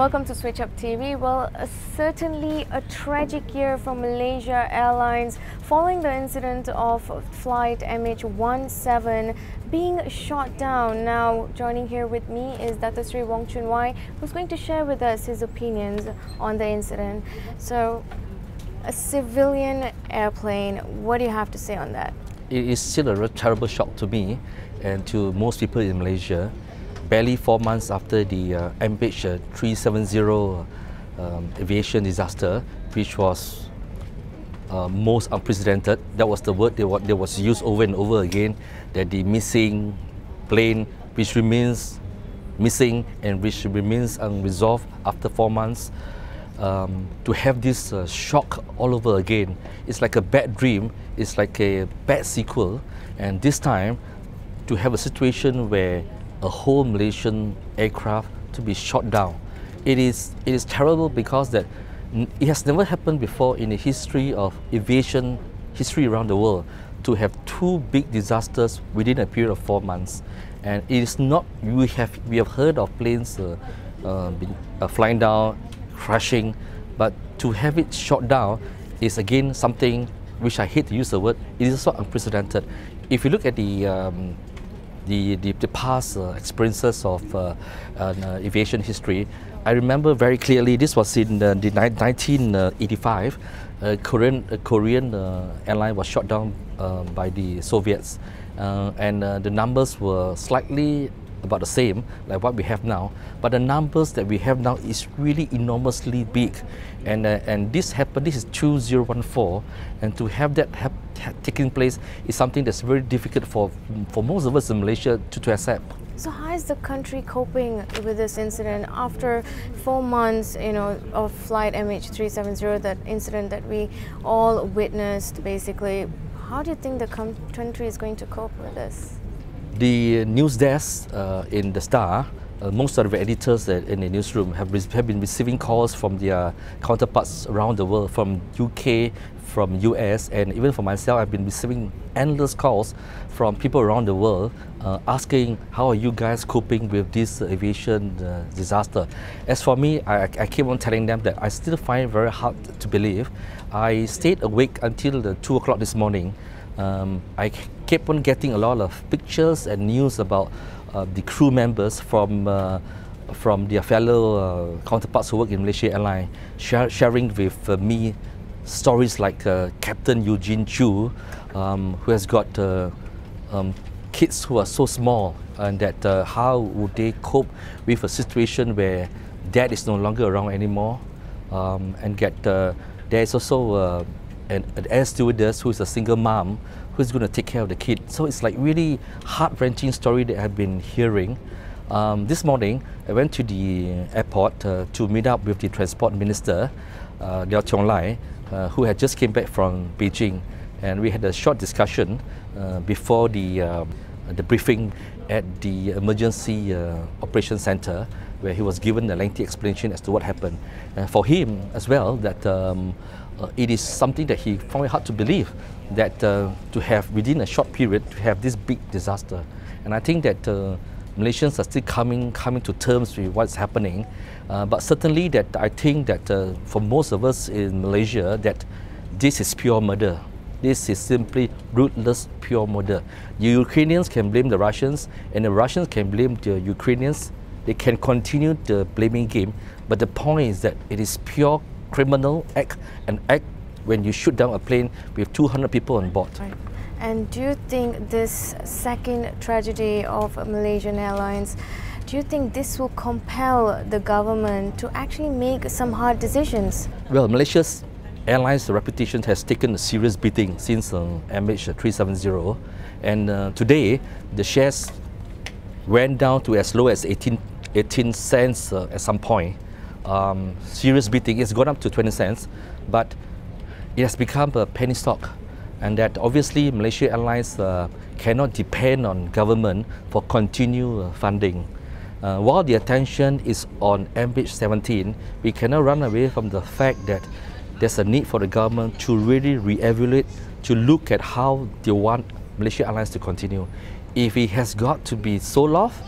welcome to Switch Up TV. Well, certainly a tragic year for Malaysia Airlines following the incident of flight MH17 being shot down. Now, joining here with me is Datuk Seri Wong who's going to share with us his opinions on the incident. So, a civilian airplane, what do you have to say on that? It is still a terrible shock to me and to most people in Malaysia. Barely 4 months after the MH17 aviation disaster, which was most unprecedented. That was the word that was used over and over again, that the missing plane, which remains missing and which remains unresolved after 4 months. To have this shock all over again, it's like a bad dream, it's like a bad sequel, and this time to have a situation where a whole Malaysian aircraft to be shot down. It is terrible because that it has never happened before in the history of aviation history around the world to have two big disasters within a period of 4 months. And it is not, we have heard of planes flying down, crashing, but to have it shot down is again something which I hate to use the word, it is so unprecedented. If you look at the past experiences of aviation history, I remember very clearly this was in 1985. A Korean airline was shot down by the Soviets, and the numbers were slightly about the same like what we have now, but the numbers that we have now is really enormously big, and this happened. This is 2014, and to have that taking place is something that's very difficult for most of us in Malaysia to accept. So how is the country coping with this incident after 4 months, of flight MH370, that incident that we all witnessed basically? How do you think the country is going to cope with this? The news desk in the Star, most of the editors in the newsroom have been receiving calls from their counterparts around the world, from UK, from US, and even for myself, I've been receiving endless calls from people around the world asking, how are you guys coping with this aviation disaster? As for me, I keep on telling them that I still find it very hard to believe. I stayed awake until 2 o'clock this morning. I kept on getting a lot of pictures and news about the crew members from their fellow counterparts who work in Malaysia Airlines, sharing with me stories like Captain Eugene Chu, who has got kids who are so small, and that how would they cope with a situation where dad is no longer around anymore, and there is also an air stewardess who is a single mom who's going to take care of the kid. So it's like really heart-wrenching story that I've been hearing. This morning, I went to the airport to meet up with the Transport Minister, Lai, who had just came back from Beijing, and we had a short discussion before the briefing at the Emergency Operations Center, where he was given a lengthy explanation as to what happened. And for him as well, that it is something that he found it hard to believe, that to have within a short period to have this big disaster. And I think that Malaysians are still coming to terms with what's happening, but certainly that I think that for most of us in Malaysia, that this is pure murder. This is simply ruthless, pure murder. The Ukrainians can blame the Russians, and the Russians can blame the Ukrainians. They can continue the blaming game, but the point is that it is pure criminal act, an act when you shoot down a plane with 200 people on board. Right. And do you think this second tragedy of Malaysian Airlines, do you think this will compel the government to actually make some hard decisions? Well, Malaysia's Airlines reputation has taken a serious beating since MH370, and today the shares went down to as low as 18 cents at some point. Serious beating. It's gone up to 20 cents, but it has become a penny stock, and that obviously Malaysia Airlines cannot depend on government for continued funding. While the attention is on MH17, we cannot run away from the fact that there's a need for the government to really re-evaluate, to look at how they want Malaysia Airlines to continue. If it has got to be sold off,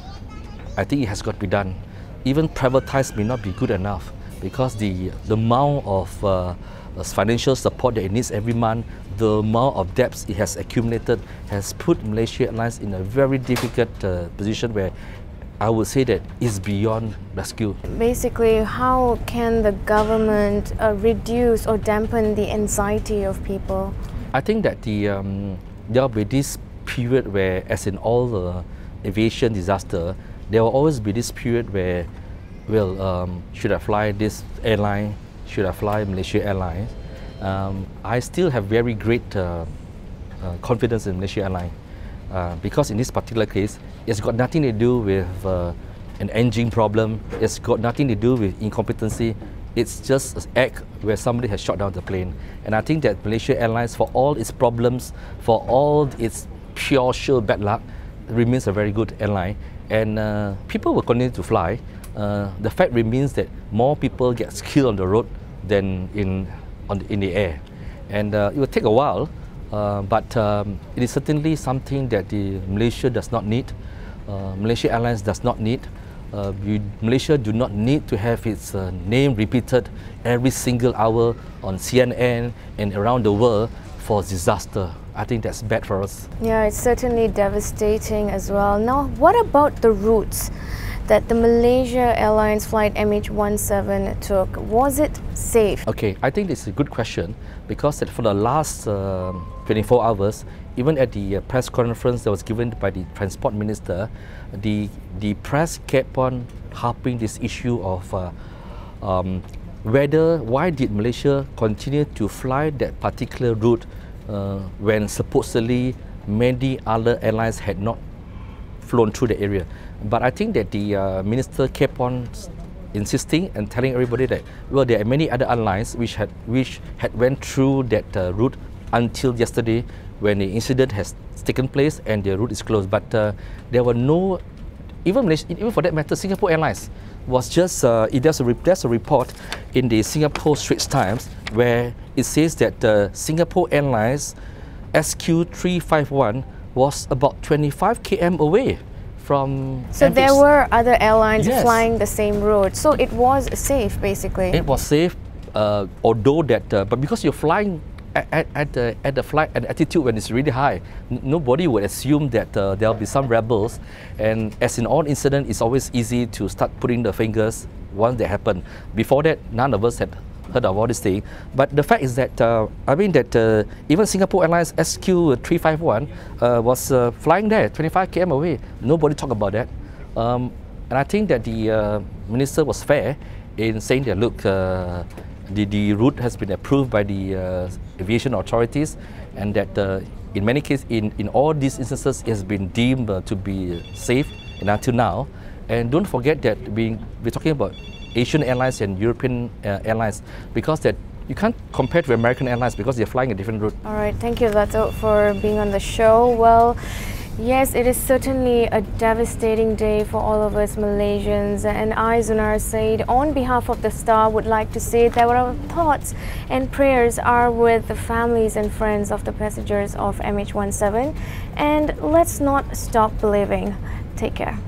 I think it has got to be done. even privatized may not be good enough, because the amount of financial support that it needs every month, the amount of debts it has accumulated, has put Malaysia Airlines in a very difficult position where I would say that it's beyond rescue. Basically, how can the government reduce or dampen the anxiety of people? I think that there will be this period where, as in all the aviation disaster, there will always be this period where, well, should I fly this airline? Should I fly Malaysia Airlines? I still have very great confidence in Malaysia Airlines because in this particular case, it's got nothing to do with an engine problem. It's got nothing to do with incompetency. It's just an act where somebody has shot down the plane. And I think that Malaysia Airlines, for all its problems, for all its pure, sheer bad luck, remains a very good airline. And people will continue to fly. The fact remains that more people get killed on the road than in the air. And it will take a while, but it is certainly something that Malaysia does not need. Malaysia Airlines does not need. Malaysia do not need to have its name repeated every single hour on CNN and around the world for disaster. I think that's bad for us. Yeah, it's certainly devastating as well. Now, what about the routes that the Malaysia Airlines flight MH17 took? Was it safe? Okay, I think it's a good question, because for the last 24 hours, even at the press conference that was given by the Transport Minister, the press kept on harping this issue of why did Malaysia continue to fly that particular route when supposedly many other airlines had not flown through the area. But I think that the minister kept on insisting and telling everybody that, well, there are many other airlines which had went through that route until yesterday, when the incident has taken place and the route is closed. But there were no, even for that matter, Singapore Airlines was just, there's a report in the Singapore Straits Times where it says that Singapore Airlines SQ351 was about 25 km away from... So there were other airlines Yes. flying the same route, so it was safe basically. It was safe, although that, but because you're flying at the flight at altitude when it's really high, nobody would assume that there'll be some rebels. And as in all incidents, it's always easy to start putting the fingers once they happen. Before that, none of us had heard of all this thing. But the fact is that even Singapore Airlines SQ351 was flying there 25 km away. Nobody talked about that. And I think that the minister was fair in saying that, look, the route has been approved by the aviation authorities, and that in many cases, in all these instances, it has been deemed to be safe and until now. And don't forget that we're talking about Asian airlines and European airlines, because that you can't compare to American airlines because they're flying a different route. All right, thank you, Datuk, for being on the show. Well, yes, it is certainly a devastating day for all of us Malaysians, and I, Zunaira Saieed, on behalf of the Star, would like to say that our thoughts and prayers are with the families and friends of the passengers of MH17, and let's not stop believing. Take care.